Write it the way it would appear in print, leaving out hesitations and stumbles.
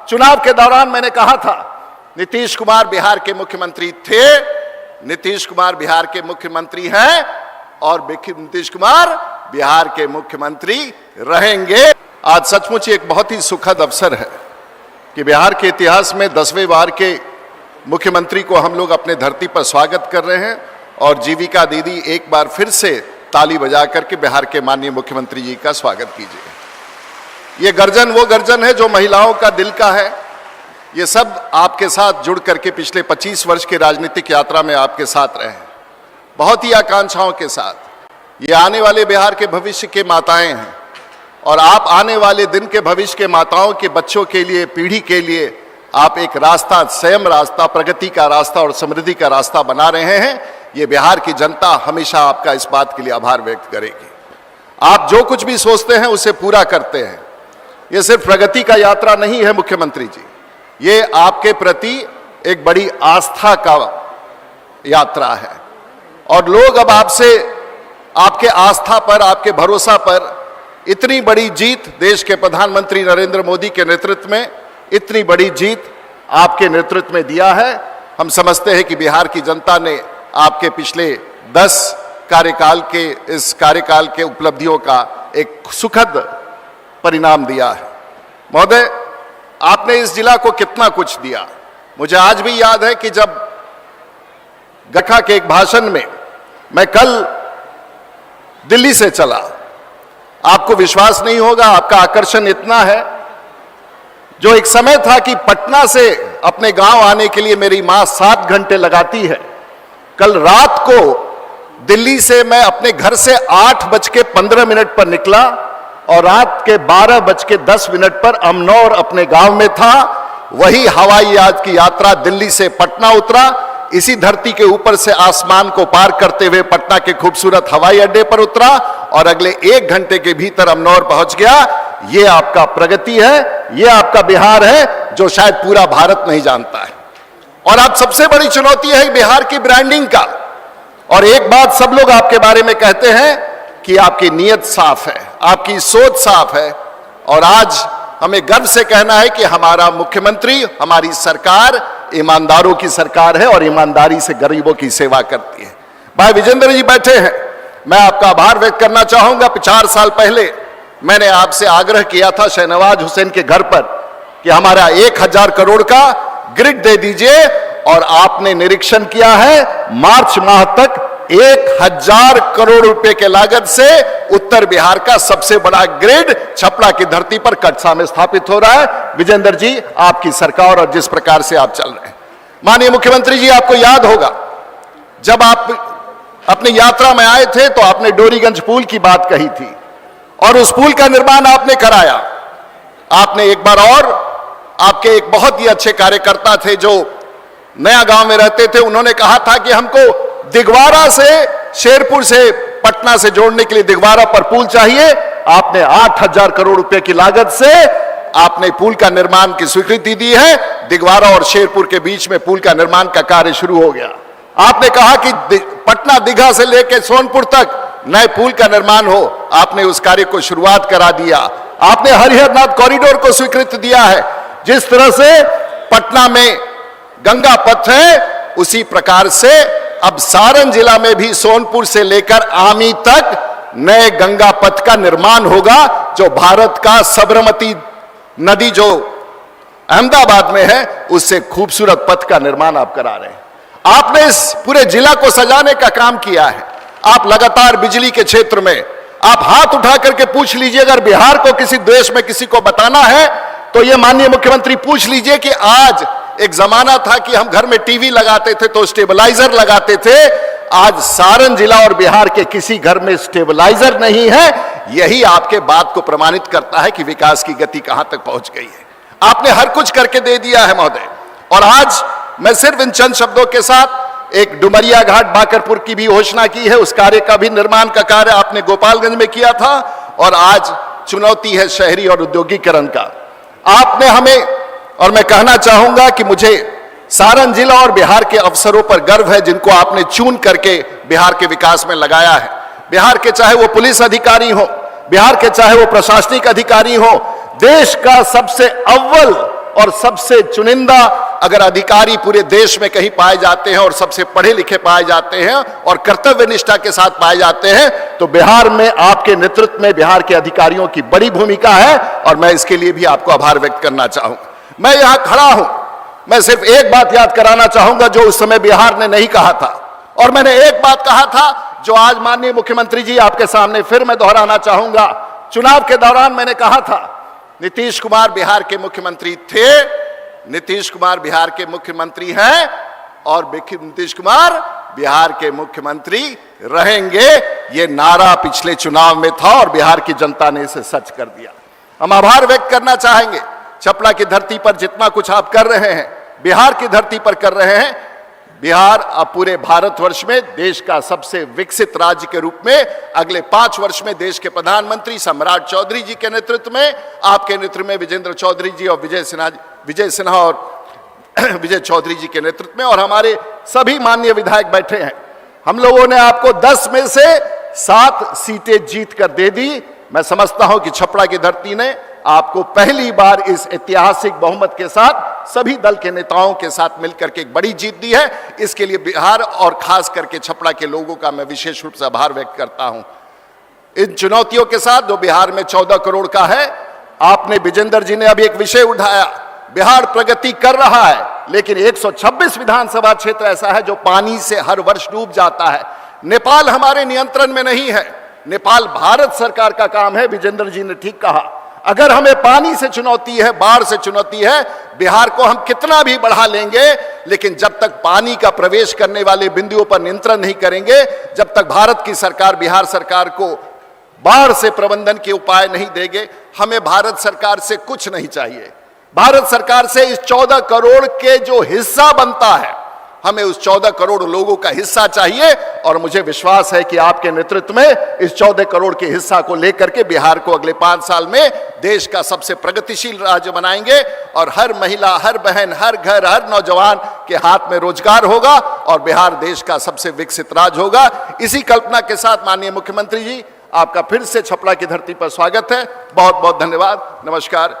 चुनाव के दौरान मैंने कहा था नीतीश कुमार बिहार के मुख्यमंत्री थे, नीतीश कुमार बिहार के मुख्यमंत्री हैं और नीतीश कुमार बिहार के मुख्यमंत्री रहेंगे। आज सचमुच एक बहुत ही सुखद अवसर है कि बिहार के इतिहास में 10वें बार के मुख्यमंत्री को हम लोग अपने धरती पर स्वागत कर रहे हैं और जीविका दीदी एक बार फिर से ताली बजा करके बिहार के माननीय मुख्यमंत्री जी का स्वागत कीजिए। ये गर्जन वो गर्जन है जो महिलाओं का दिल का है। ये सब आपके साथ जुड़ करके पिछले 25 वर्ष की राजनीतिक यात्रा में आपके साथ रहे हैं, बहुत ही आकांक्षाओं के साथ। ये आने वाले बिहार के भविष्य के माताएं हैं और आप आने वाले दिन के भविष्य के माताओं के बच्चों के लिए, पीढ़ी के लिए आप एक रास्ता, संयम रास्ता, प्रगति का रास्ता और समृद्धि का रास्ता बना रहे हैं। ये बिहार की जनता हमेशा आपका इस बात के लिए आभार व्यक्त करेगी। आप जो कुछ भी सोचते हैं उसे पूरा करते हैं। ये सिर्फ प्रगति का यात्रा नहीं है मुख्यमंत्री जी, ये आपके प्रति एक बड़ी आस्था का यात्रा है और लोग अब आपसे, आपके आस्था पर, आपके भरोसा पर इतनी बड़ी जीत, देश के प्रधानमंत्री नरेंद्र मोदी के नेतृत्व में इतनी बड़ी जीत आपके नेतृत्व में दिया है। हम समझते हैं कि बिहार की जनता ने आपके पिछले 10 कार्यकाल के, इस कार्यकाल के उपलब्धियों का एक सुखद परिणाम दिया है। महोदय, आपने इस जिला को कितना कुछ दिया। मुझे आज भी याद है कि जब गखा के एक भाषण में मैं कल दिल्ली से चला, आपको विश्वास नहीं होगा, आपका आकर्षण इतना है, जो एक समय था कि पटना से अपने गांव आने के लिए मेरी मां 7 घंटे लगाती है, कल रात को दिल्ली से मैं अपने घर से 8:15 पर निकला और रात के 12:10 पर अमनौर अपने गांव में था। वही हवाई जहाज की यात्रा दिल्ली से पटना उतरा, इसी धरती के ऊपर से आसमान को पार करते हुए पटना के खूबसूरत हवाई अड्डे पर उतरा और अगले 1 घंटे के भीतर अमनौर पहुंच गया। ये आपका प्रगति है, ये आपका बिहार है जो शायद पूरा भारत नहीं जानता है। और अब सबसे बड़ी चुनौती है बिहार की ब्रांडिंग का। और एक बात सब लोग आपके बारे में कहते हैं कि आपकी नीयत साफ है, आपकी सोच साफ है और आज हमें गर्व से कहना है कि हमारा मुख्यमंत्री, हमारी सरकार ईमानदारों की सरकार है और ईमानदारी से गरीबों की सेवा करती है। भाई विजेंद्र जी बैठे हैं, मैं आपका आभार व्यक्त करना चाहूंगा। 4 साल पहले मैंने आपसे आग्रह किया था शहनवाज हुसैन के घर पर कि हमारा 1000 करोड़ का ग्रिड दे दीजिए और आपने निरीक्षण किया है, मार्च माह तक 1000 करोड़ रुपए के लागत से उत्तर बिहार का सबसे बड़ा ग्रिड छपरा की धरती पर कटसा में स्थापित हो रहा है। विजेंद्र जी, आपकी सरकार और जिस प्रकार से आप चल रहे हैं, माननीय मुख्यमंत्री जी, आपको याद होगा जब आप अपनी यात्रा में आए थे तो आपने डोरीगंज पुल की बात कही थी और उस पुल का निर्माण आपने कराया। आपने एक बार और, आपके एक बहुत ही अच्छे कार्यकर्ता थे जो नया गांव में रहते थे, उन्होंने कहा था कि हमको दिगवारा से, शेरपुर से पटना से जोड़ने के लिए दिगवारा पर पुल चाहिए। आपने 8000 करोड़ रुपए की लागत से आपने पुल का निर्माण की स्वीकृति दी है। दिगवारा और शेरपुर के बीच में पुल का निर्माण का कार्य शुरू हो गया। आपने कहा कि पटना दीघा से लेकर सोनपुर तक नए पुल का निर्माण हो, आपने उस कार्य को शुरुआत करा दिया। आपने हरिहरनाथ कॉरिडोर को स्वीकृति दिया है। जिस तरह से पटना में गंगा पथ है, उसी प्रकार से अब सारण जिला में भी सोनपुर से लेकर आमी तक नए गंगा पथ का निर्माण होगा, जो भारत का साबरमती नदी जो अहमदाबाद में है उससे खूबसूरत पथ का निर्माण आप करा रहे हैं। आपने इस पूरे जिला को सजाने का काम किया है। आप लगातार बिजली के क्षेत्र में, आप हाथ उठा करके पूछ लीजिए, अगर बिहार को किसी देश में किसी को बताना है तो ये माननीय मुख्यमंत्री पूछ लीजिए कि आज एक जमाना था कि हम घर में टीवी लगाते थे तो स्टेबलाइजर लगाते थे, आज सारण जिला और बिहार के किसी घर में स्टेबलाइजर नहीं है। यही आपके बात को प्रमाणित करता है कि विकास की गति कहां तक पहुंच गई है। आपने हर कुछ करके दे दिया है महोदय। और आज मैं सिर्फ इन चंद शब्दों के साथ एक डुमरिया घाट बाकरपुर की भी घोषणा की है, उस कार्य का भी निर्माण का कार्य आपने गोपालगंज में किया था। और आज चुनौती है शहरी और औद्योगिकरण का। आपने हमें, और मैं कहना चाहूंगा कि मुझे सारण जिला और बिहार के अफसरों पर गर्व है जिनको आपने चुन करके बिहार के विकास में लगाया है। बिहार के चाहे वो पुलिस अधिकारी हो, बिहार के चाहे वो प्रशासनिक अधिकारी हो, देश का सबसे अव्वल और सबसे चुनिंदा अगर अधिकारी पूरे देश में कहीं पाए जाते हैं और सबसे पढ़े लिखे पाए जाते हैं और कर्तव्य निष्ठा के साथ पाए जाते हैं तो बिहार में आपके नेतृत्व में बिहार के अधिकारियों की बड़ी भूमिका है और मैं इसके लिए भी आपको आभार व्यक्त करना चाहूंगा। मैं यहां खड़ा हूं, मैं सिर्फ एक बात याद कराना चाहूंगा जो उस समय बिहार ने नहीं कहा था, और मैंने एक बात कहा था जो आज माननीय मुख्यमंत्री जी आपके सामने फिर मैं दोहराना चाहूंगा। चुनाव के दौरान मैंने कहा था नीतीश कुमार बिहार के मुख्यमंत्री थे, नीतीश कुमार बिहार के मुख्यमंत्री हैं और नीतीश कुमार बिहार के मुख्यमंत्री रहेंगे। ये नारा पिछले चुनाव में था और बिहार की जनता ने इसे सच कर दिया। हम आभार व्यक्त करना चाहेंगे छपरा की धरती पर जितना कुछ आप कर रहे हैं, बिहार की धरती पर कर रहे हैं। बिहार अब पूरे भारतवर्ष में देश का सबसे विकसित राज्य के रूप में अगले 5 वर्ष में देश के प्रधानमंत्री सम्राट चौधरी जी के नेतृत्व में, आपके नेतृत्व में विजेंद्र चौधरी जी और विजय सिन्हा और विजय चौधरी जी के नेतृत्व में और हमारे सभी माननीय विधायक बैठे हैं। हम लोगों ने आपको 10 में से 7 सीटें जीत कर दे दी। मैं समझता हूं कि छपरा की धरती ने आपको पहली बार इस ऐतिहासिक बहुमत के साथ सभी दल के नेताओं के साथ मिलकर के एक बड़ी जीत दी है। इसके लिए बिहार और खास करके छपरा के लोगों का मैं विशेष रूप से आभार व्यक्त करता हूं। इन चुनौतियों के साथ जो बिहार में 14 करोड़ का है, आपने विजेंद्र जी ने अभी एक विषय उठाया, बिहार प्रगति कर रहा है लेकिन 126 विधानसभा क्षेत्र ऐसा है जो पानी से हर वर्ष डूब जाता है। नेपाल हमारे नियंत्रण में नहीं है, नेपाल भारत सरकार का काम है। विजेंद्र जी ने ठीक कहा, अगर हमें पानी से चुनौती है, बाढ़ से चुनौती है, बिहार को हम कितना भी बढ़ा लेंगे लेकिन जब तक पानी का प्रवेश करने वाले बिंदुओं पर नियंत्रण नहीं करेंगे, जब तक भारत की सरकार बिहार सरकार को बाढ़ से प्रबंधन के उपाय नहीं देंगे, हमें भारत सरकार से कुछ नहीं चाहिए। भारत सरकार से इस 14 करोड़ के जो हिस्सा बनता है, हमें उस 14 करोड़ लोगों का हिस्सा चाहिए और मुझे विश्वास है कि आपके नेतृत्व में इस 14 करोड़ के हिस्सा को लेकर के बिहार को अगले 5 साल में देश का सबसे प्रगतिशील राज्य बनाएंगे और हर महिला, हर बहन, हर घर, हर नौजवान के हाथ में रोजगार होगा और बिहार देश का सबसे विकसित राज्य होगा। इसी कल्पना के साथ माननीय मुख्यमंत्री जी, आपका फिर से छपरा की धरती पर स्वागत है। बहुत बहुत धन्यवाद। नमस्कार।